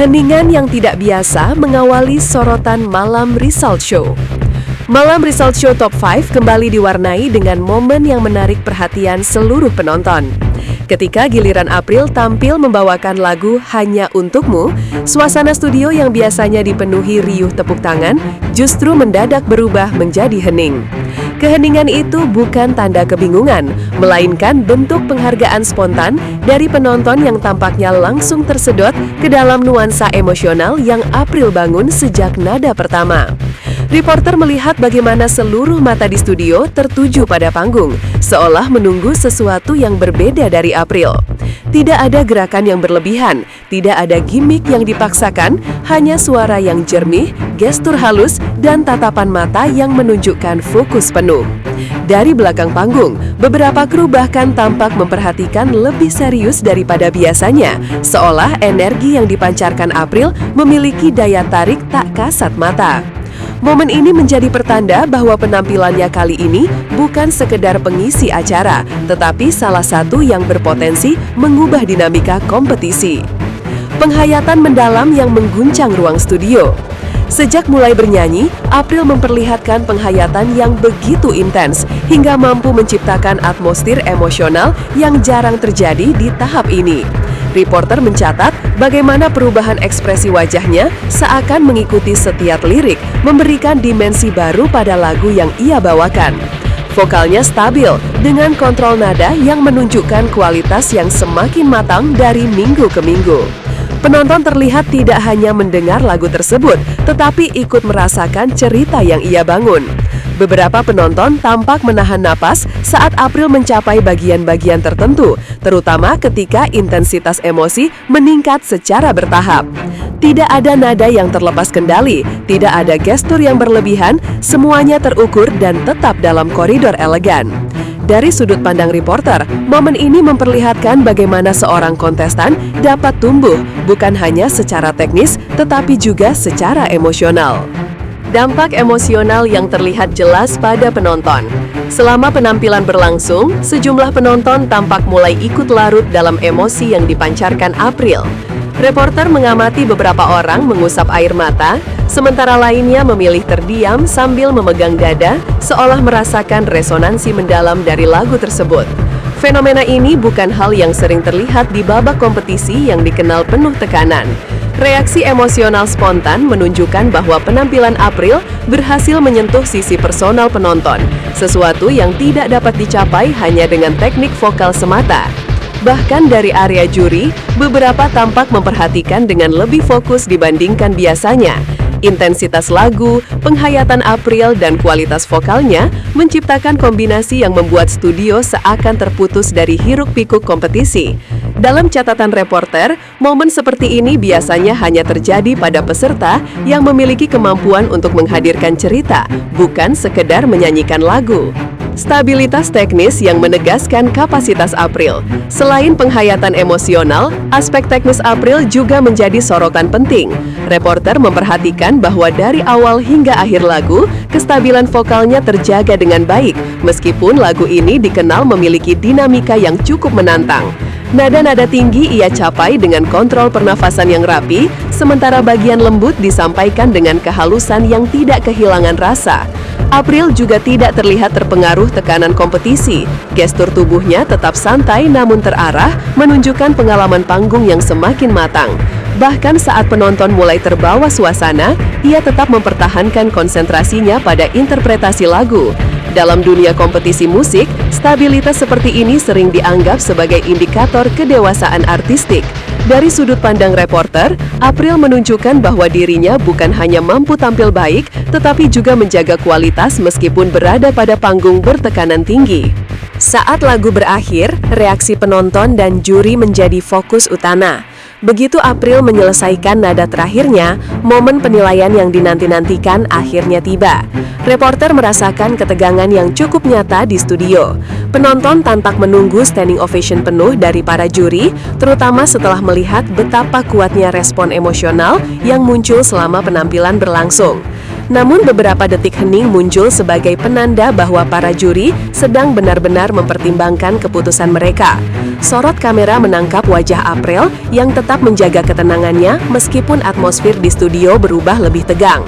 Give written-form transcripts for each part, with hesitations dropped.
Keheningan yang tidak biasa mengawali sorotan Malam Result Show. Malam Result Show Top 5 kembali diwarnai dengan momen yang menarik perhatian seluruh penonton. Ketika giliran April tampil membawakan lagu Hanya Untukmu, suasana studio yang biasanya dipenuhi riuh tepuk tangan justru mendadak berubah menjadi hening. Keheningan itu bukan tanda kebingungan, melainkan bentuk penghargaan spontan dari penonton yang tampaknya langsung tersedot ke dalam nuansa emosional yang April bangun sejak nada pertama. Reporter melihat bagaimana seluruh mata di studio tertuju pada panggung, seolah menunggu sesuatu yang berbeda dari April. Tidak ada gerakan yang berlebihan, tidak ada gimmick yang dipaksakan, hanya suara yang jernih, gestur halus, dan tatapan mata yang menunjukkan fokus penuh. Dari belakang panggung, beberapa kru bahkan tampak memperhatikan lebih serius daripada biasanya, seolah energi yang dipancarkan April memiliki daya tarik tak kasat mata. Momen ini menjadi pertanda bahwa penampilannya kali ini bukan sekedar pengisi acara, tetapi salah satu yang berpotensi mengubah dinamika kompetisi. Penghayatan mendalam yang mengguncang ruang studio. Sejak mulai bernyanyi, April memperlihatkan penghayatan yang begitu intens hingga mampu menciptakan atmosfer emosional yang jarang terjadi di tahap ini. Reporter mencatat bagaimana perubahan ekspresi wajahnya seakan mengikuti setiap lirik, memberikan dimensi baru pada lagu yang ia bawakan. Vokalnya stabil, dengan kontrol nada yang menunjukkan kualitas yang semakin matang dari minggu ke minggu. Penonton terlihat tidak hanya mendengar lagu tersebut, tetapi ikut merasakan cerita yang ia bangun. Beberapa penonton tampak menahan napas saat April mencapai bagian-bagian tertentu, terutama ketika intensitas emosi meningkat secara bertahap. Tidak ada nada yang terlepas kendali, tidak ada gestur yang berlebihan, semuanya terukur dan tetap dalam koridor elegan. Dari sudut pandang reporter, momen ini memperlihatkan bagaimana seorang kontestan dapat tumbuh bukan hanya secara teknis, tetapi juga secara emosional. Dampak emosional yang terlihat jelas pada penonton. Selama penampilan berlangsung, sejumlah penonton tampak mulai ikut larut dalam emosi yang dipancarkan April. Reporter mengamati beberapa orang mengusap air mata, sementara lainnya memilih terdiam sambil memegang dada, seolah merasakan resonansi mendalam dari lagu tersebut. Fenomena ini bukan hal yang sering terlihat di babak kompetisi yang dikenal penuh tekanan. Reaksi emosional spontan menunjukkan bahwa penampilan April berhasil menyentuh sisi personal penonton, sesuatu yang tidak dapat dicapai hanya dengan teknik vokal semata. Bahkan dari area juri, beberapa tampak memperhatikan dengan lebih fokus dibandingkan biasanya. Intensitas lagu, penghayatan April, dan kualitas vokalnya menciptakan kombinasi yang membuat studio seakan terputus dari hiruk-pikuk kompetisi. Dalam catatan reporter, momen seperti ini biasanya hanya terjadi pada peserta yang memiliki kemampuan untuk menghadirkan cerita, bukan sekedar menyanyikan lagu. Stabilitas teknis yang menegaskan kapasitas April. Selain penghayatan emosional, aspek teknis April juga menjadi sorotan penting. Reporter memperhatikan bahwa dari awal hingga akhir lagu, kestabilan vokalnya terjaga dengan baik, meskipun lagu ini dikenal memiliki dinamika yang cukup menantang. Nada-nada tinggi ia capai dengan kontrol pernafasan yang rapi, sementara bagian lembut disampaikan dengan kehalusan yang tidak kehilangan rasa. April juga tidak terlihat terpengaruh tekanan kompetisi. Gestur tubuhnya tetap santai namun terarah, menunjukkan pengalaman panggung yang semakin matang. Bahkan saat penonton mulai terbawa suasana, ia tetap mempertahankan konsentrasinya pada interpretasi lagu. Dalam dunia kompetisi musik, stabilitas seperti ini sering dianggap sebagai indikator kedewasaan artistik. Dari sudut pandang reporter, April menunjukkan bahwa dirinya bukan hanya mampu tampil baik, tetapi juga menjaga kualitas meskipun berada pada panggung bertekanan tinggi. Saat lagu berakhir, reaksi penonton dan juri menjadi fokus utama. Begitu April menyelesaikan nada terakhirnya, momen penilaian yang dinanti-nantikan akhirnya tiba. Reporter merasakan ketegangan yang cukup nyata di studio. Penonton tampak menunggu standing ovation penuh dari para juri, terutama setelah melihat betapa kuatnya respon emosional yang muncul selama penampilan berlangsung. Namun beberapa detik hening muncul sebagai penanda bahwa para juri sedang benar-benar mempertimbangkan keputusan mereka. Sorot kamera menangkap wajah April yang tetap menjaga ketenangannya meskipun atmosfer di studio berubah lebih tegang.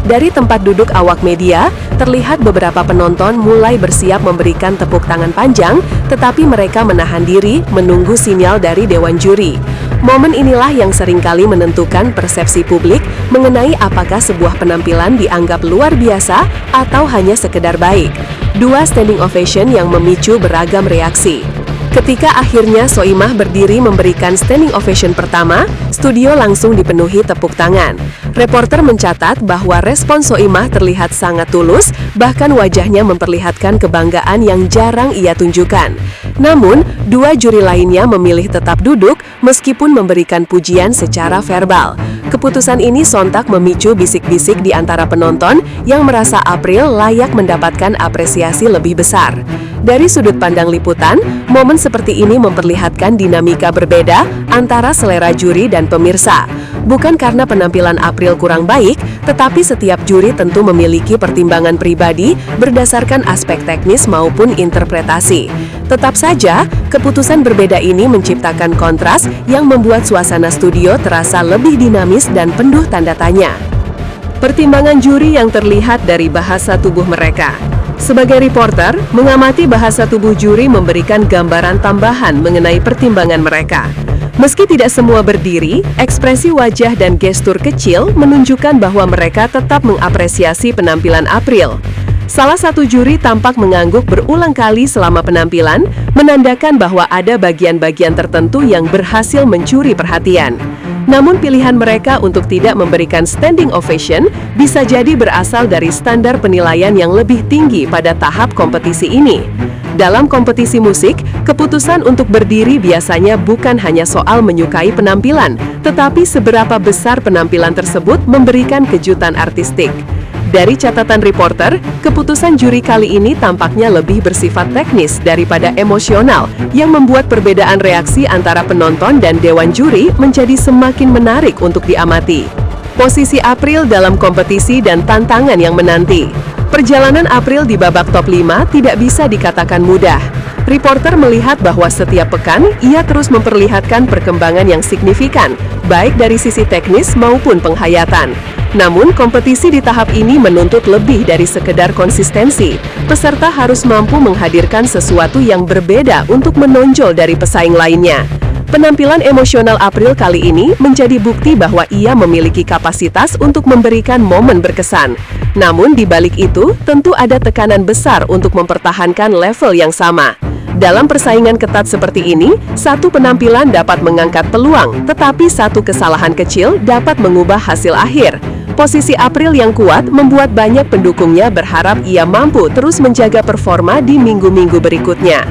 Dari tempat duduk awak media, terlihat beberapa penonton mulai bersiap memberikan tepuk tangan panjang, tetapi mereka menahan diri menunggu sinyal dari dewan juri. Momen inilah yang seringkali menentukan persepsi publik mengenai apakah sebuah penampilan dianggap luar biasa atau hanya sekedar baik. Dua standing ovation yang memicu beragam reaksi. Ketika akhirnya Soimah berdiri memberikan standing ovation pertama, studio langsung dipenuhi tepuk tangan. Reporter mencatat bahwa respon Soimah terlihat sangat tulus, bahkan wajahnya memperlihatkan kebanggaan yang jarang ia tunjukkan. Namun, dua juri lainnya memilih tetap duduk meskipun memberikan pujian secara verbal. Keputusan ini sontak memicu bisik-bisik di antara penonton yang merasa April layak mendapatkan apresiasi lebih besar. Dari sudut pandang liputan, momen seperti ini memperlihatkan dinamika berbeda antara selera juri dan pemirsa. Bukan karena penampilan April kurang baik, tetapi setiap juri tentu memiliki pertimbangan pribadi berdasarkan aspek teknis maupun interpretasi. Tetap saja, keputusan berbeda ini menciptakan kontras yang membuat suasana studio terasa lebih dinamis dan penuh tanda tanya. Pertimbangan juri yang terlihat dari bahasa tubuh mereka. Sebagai reporter, mengamati bahasa tubuh juri memberikan gambaran tambahan mengenai pertimbangan mereka. Meski tidak semua berdiri, ekspresi wajah dan gestur kecil menunjukkan bahwa mereka tetap mengapresiasi penampilan April. Salah satu juri tampak mengangguk berulang kali selama penampilan, menandakan bahwa ada bagian-bagian tertentu yang berhasil mencuri perhatian. Namun pilihan mereka untuk tidak memberikan standing ovation bisa jadi berasal dari standar penilaian yang lebih tinggi pada tahap kompetisi ini. Dalam kompetisi musik, keputusan untuk berdiri biasanya bukan hanya soal menyukai penampilan, tetapi seberapa besar penampilan tersebut memberikan kejutan artistik. Dari catatan reporter, keputusan juri kali ini tampaknya lebih bersifat teknis daripada emosional, yang membuat perbedaan reaksi antara penonton dan dewan juri menjadi semakin menarik untuk diamati. Posisi April dalam kompetisi dan tantangan yang menanti. Perjalanan April di babak top 5 tidak bisa dikatakan mudah. Reporter melihat bahwa setiap pekan ia terus memperlihatkan perkembangan yang signifikan, baik dari sisi teknis maupun penghayatan. Namun, kompetisi di tahap ini menuntut lebih dari sekedar konsistensi. Peserta harus mampu menghadirkan sesuatu yang berbeda untuk menonjol dari pesaing lainnya. Penampilan emosional April kali ini menjadi bukti bahwa ia memiliki kapasitas untuk memberikan momen berkesan. Namun, di balik itu, tentu ada tekanan besar untuk mempertahankan level yang sama. Dalam persaingan ketat seperti ini, satu penampilan dapat mengangkat peluang, tetapi satu kesalahan kecil dapat mengubah hasil akhir. Posisi April yang kuat membuat banyak pendukungnya berharap ia mampu terus menjaga performa di minggu-minggu berikutnya.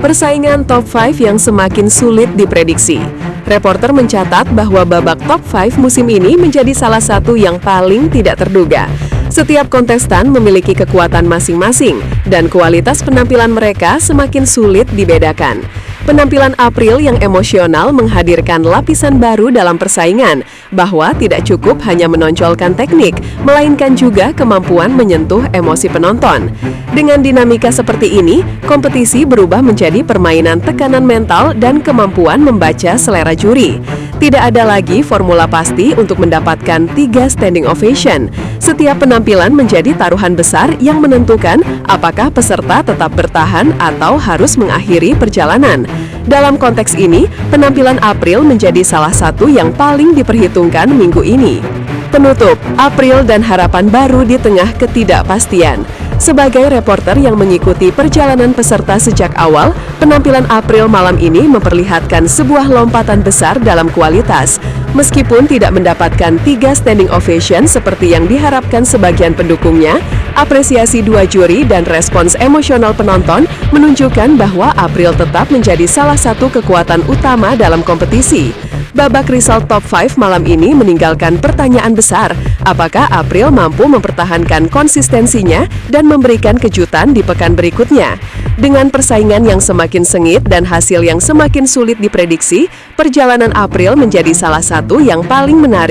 Persaingan top 5 yang semakin sulit diprediksi. Reporter mencatat bahwa babak top 5 musim ini menjadi salah satu yang paling tidak terduga. Setiap kontestan memiliki kekuatan masing-masing, dan kualitas penampilan mereka semakin sulit dibedakan. Penampilan April yang emosional menghadirkan lapisan baru dalam persaingan, bahwa tidak cukup hanya menonjolkan teknik, melainkan juga kemampuan menyentuh emosi penonton. Dengan dinamika seperti ini, kompetisi berubah menjadi permainan tekanan mental dan kemampuan membaca selera juri. Tidak ada lagi formula pasti untuk mendapatkan 3 standing ovation. Setiap penampilan menjadi taruhan besar yang menentukan apakah peserta tetap bertahan atau harus mengakhiri perjalanan. Dalam konteks ini, penampilan April menjadi salah satu yang paling diperhitungkan minggu ini. Penutup, April dan harapan baru di tengah ketidakpastian. Sebagai reporter yang mengikuti perjalanan peserta sejak awal, penampilan April malam ini memperlihatkan sebuah lompatan besar dalam kualitas. Meskipun tidak mendapatkan 3 standing ovation seperti yang diharapkan sebagian pendukungnya, apresiasi dua juri dan respons emosional penonton menunjukkan bahwa April tetap menjadi salah satu kekuatan utama dalam kompetisi. Babak result top 5 malam ini meninggalkan pertanyaan besar, apakah April mampu mempertahankan konsistensinya dan memberikan kejutan di pekan berikutnya? Dengan persaingan yang semakin sengit dan hasil yang semakin sulit diprediksi, perjalanan April menjadi salah satu yang paling menarik